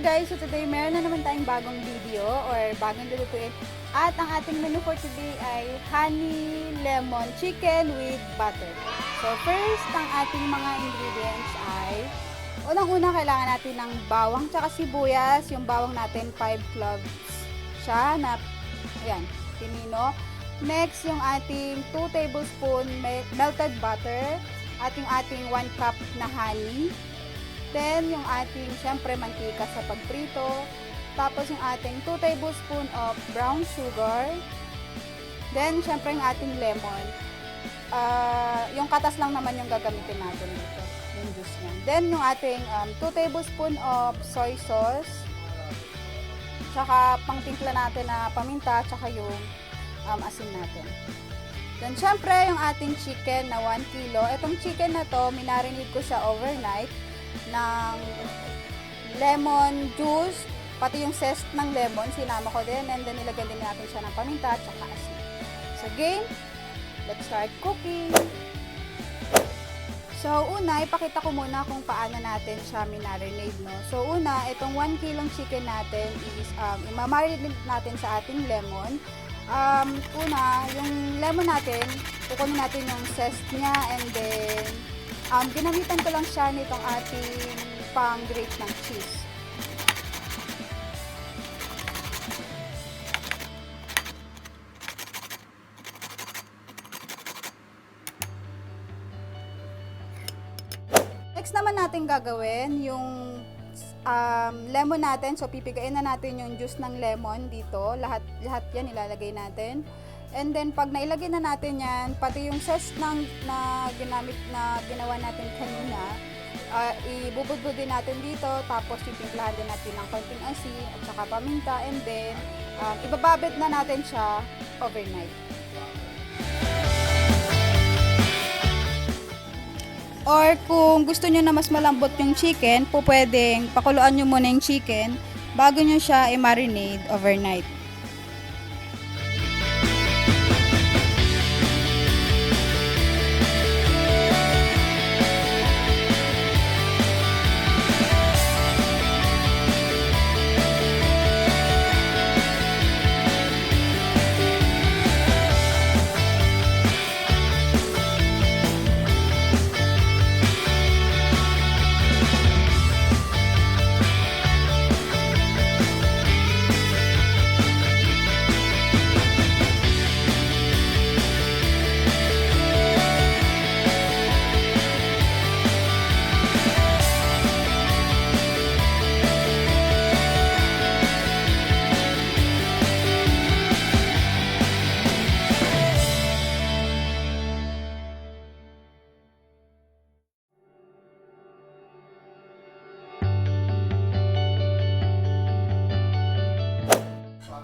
guys, so today meron na naman tayong bagong video or bagong lulutuin. At ang ating menu for today ay honey lemon chicken with butter. So first, ang ating mga ingredients ay unang-una kailangan natin ng bawang tsaka sibuyas. Yung bawang natin 5 cloves siya na ayan, pinino. Next, yung ating 2 tablespoon melted butter at yung ating 1 cup na honey. Then, yung ating, syempre, mantika sa pagprito. Tapos, yung ating 2 tablespoon of brown sugar. Then, syempre, yung ating lemon. Yung katas lang naman yung gagamitin natin dito. Yung juice niya. Then, yung ating 2 tablespoon of soy sauce. Tsaka, pangtimpla natin na paminta. Tsaka yung asin natin. Then, syempre, yung ating chicken na 1 kilo. Itong chicken na to, minarinate ko siya overnight ng lemon juice, pati yung zest ng lemon, sinama ko din, and then nilagyan din natin siya ng paminta at saka asin. So game, let's start cooking. So una, ipakita ko muna kung paano natin siya minarinade, no? So una, itong 1 kilong chicken natin is imamarinate natin sa ating lemon. Una, yung lemon natin, kukunin natin yung zest niya, and then ginamitan ko lang siya nitong ating pang-grate ng cheese. Next naman natin gagawin yung lemon natin. So pipigain na natin yung juice ng lemon dito. Lahat yan ilalagay natin. And then, pag nailagay na natin yan, pati yung zest na ginawa natin kanina, ibubudbud din natin dito, tapos titimplahan din natin ng konting asin at saka paminta, and then, ibababad na natin siya overnight. Or kung gusto nyo na mas malambot yung chicken, pwedeng pakuluan nyo muna yung chicken bago nyo siya i-marinade overnight.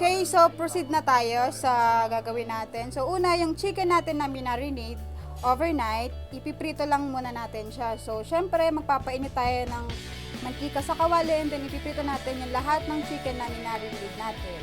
Okay, so proceed na tayo sa gagawin natin. So una, yung chicken natin na minarinate overnight, ipiprito lang muna natin siya. So syempre, magpapainit tayo ng mantika sa kawali, and then ipiprito natin yung lahat ng chicken na minarinate natin.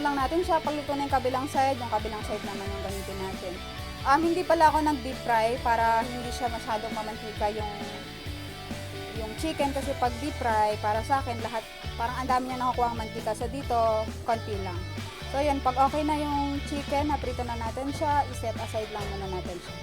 Natin siya pagluto na yung kabilang side naman yung gamitin natin. Hindi pala ako nag-deep fry para hindi siya masyadong mamantika yung chicken, kasi pag deep fry para sa akin lahat parang ang dami niya nakukuha ang mantika, so dito konti lang. So yan, pag okay na yung chicken, naprito na natin siya, i-set aside lang muna natin siya.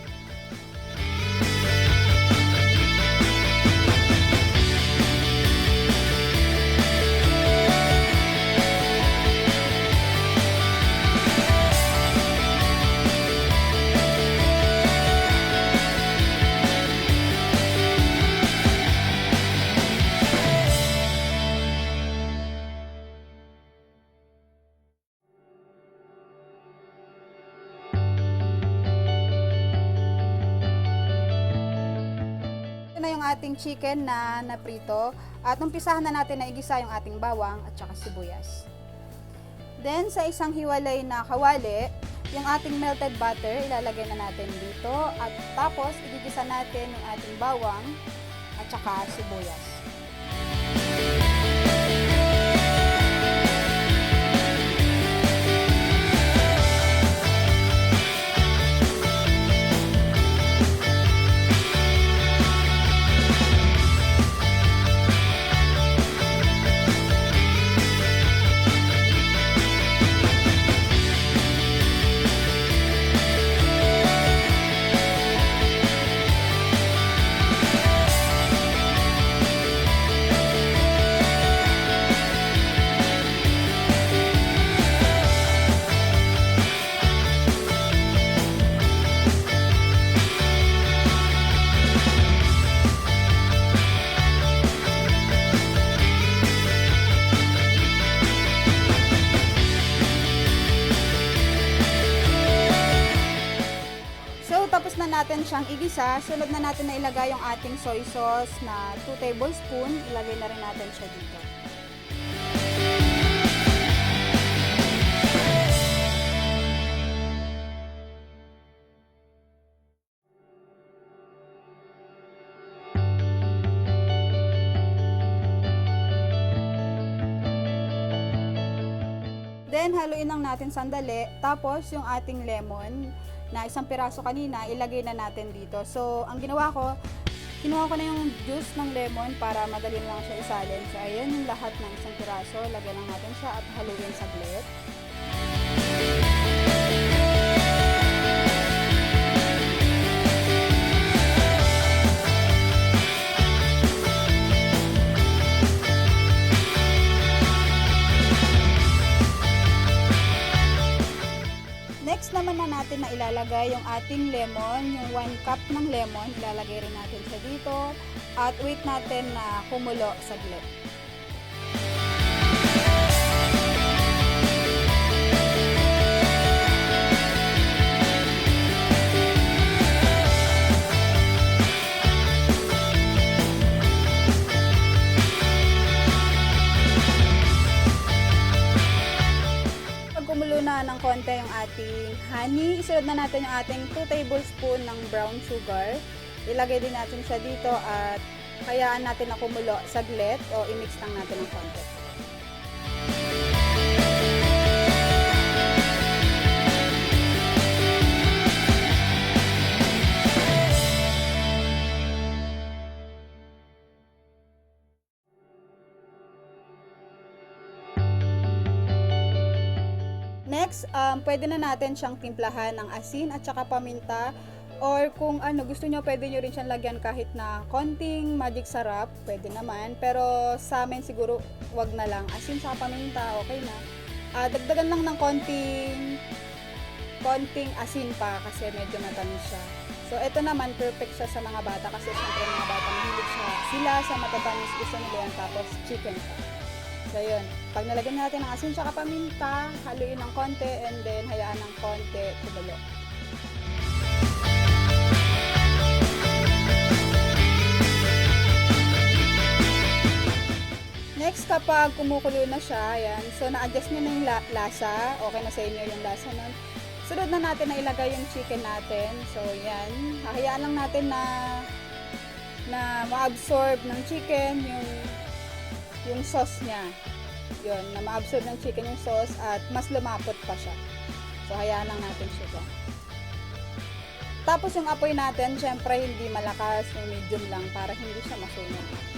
Ating chicken na naprito, at umpisahan na natin na igisa yung ating bawang at saka sibuyas. Then, sa isang hiwalay na kawali, yung ating melted butter, ilalagay na natin dito. At tapos, igigisa natin yung ating bawang at saka sibuyas. Tapos na natin siyang igisa, sunod na natin na ilagay yung ating soy sauce na 2 tablespoon. Ilagay na rin natin siya dito. Then, haluin lang natin sandali. Tapos, yung ating lemon na isang piraso kanina, ilagay na natin dito. So, ang ginawa ko, kinuha ko na yung juice ng lemon para madali lang siya isalin. So, ayan yung lahat ng isang piraso. Lagay lang natin siya at haluin saglit. Next naman na natin na ilalagay yung ating lemon, yung 1 cup ng lemon, ilalagay rin natin siya dito at wait natin na kumulo saglit. Kumulo na ng konti yung ating honey. Isunod na natin yung ating 2 tablespoon ng brown sugar. Ilagay din natin siya dito at hayaan natin na kumulo saglit o i-mix lang natin ng konti. Next, pwede na natin siyang timplahan ng asin at saka paminta or kung ano gusto nyo, pwede nyo rin siyang lagyan kahit na konting magic sarap, pwede naman. Pero sa amin siguro wag na lang, asin saka paminta, okay na. Dagdagan lang ng konting asin pa kasi medyo matamis siya. So ito naman perfect siya sa mga bata kasi syempre mga bata mahilig sila sa matatamis, gusto nila yan, tapos chicken pa. So yun, pag nalagyan natin ng asin tsaka paminta, haluin ng konti and then hayaan ng konti kumulo. Next, kapag kumukulo na siya, ayan, so na-adjust nyo na yung lasa, okay na sa inyo yung lasa nun. Sunod na natin na ilagay yung chicken natin. So yan, hahayaan lang natin na ma-absorb ng chicken yung sauce niya. Yun, na ma-absorb ng chicken yung sauce at mas lumapot pa siya. So, hayaan lang natin siya dyan. Tapos yung apoy natin, syempre hindi malakas, yung medium lang para hindi siya masunog.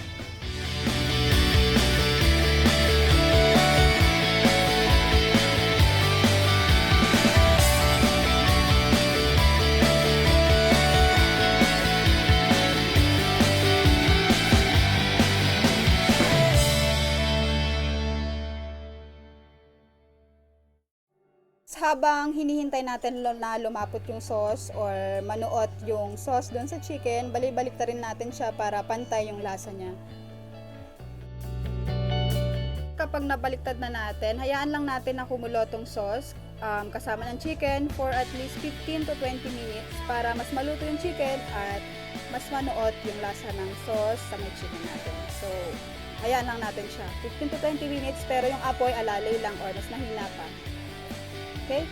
Habang hinihintay natin na lumapot yung sauce or manuot yung sauce doon sa chicken, balik-balik rin natin siya para pantay yung lasa niya. Kapag nabaliktad na natin, hayaan lang natin na kumulo tong sauce kasama ng chicken for at least 15 to 20 minutes para mas maluto yung chicken at mas manuot yung lasa ng sauce sa may chicken natin. So, Hayaan lang natin siya. 15 to 20 minutes, pero yung apoy alalay lang or mas mahina pa. Okay?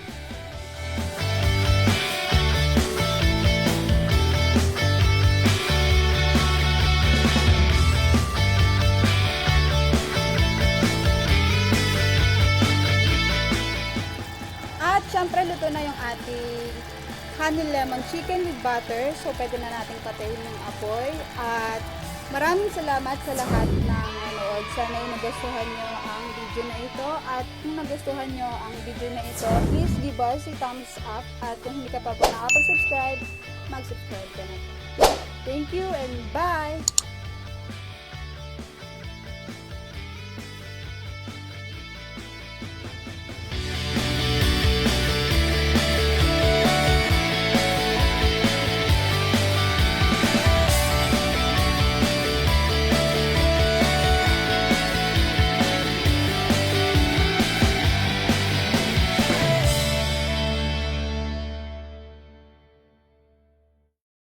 At syempre, luto na yung ating honey lemon chicken with butter. So, pwede na natin patayin yung apoy. At maraming salamat sa lahat ng nanood. Sana ay nagustuhan nyo ang video na ito. At kung nagustuhan nyo ang video na ito, please give us a thumbs up. At kung hindi ka pa po nakapag-subscribe, mag-subscribe ka na. Thank you and bye!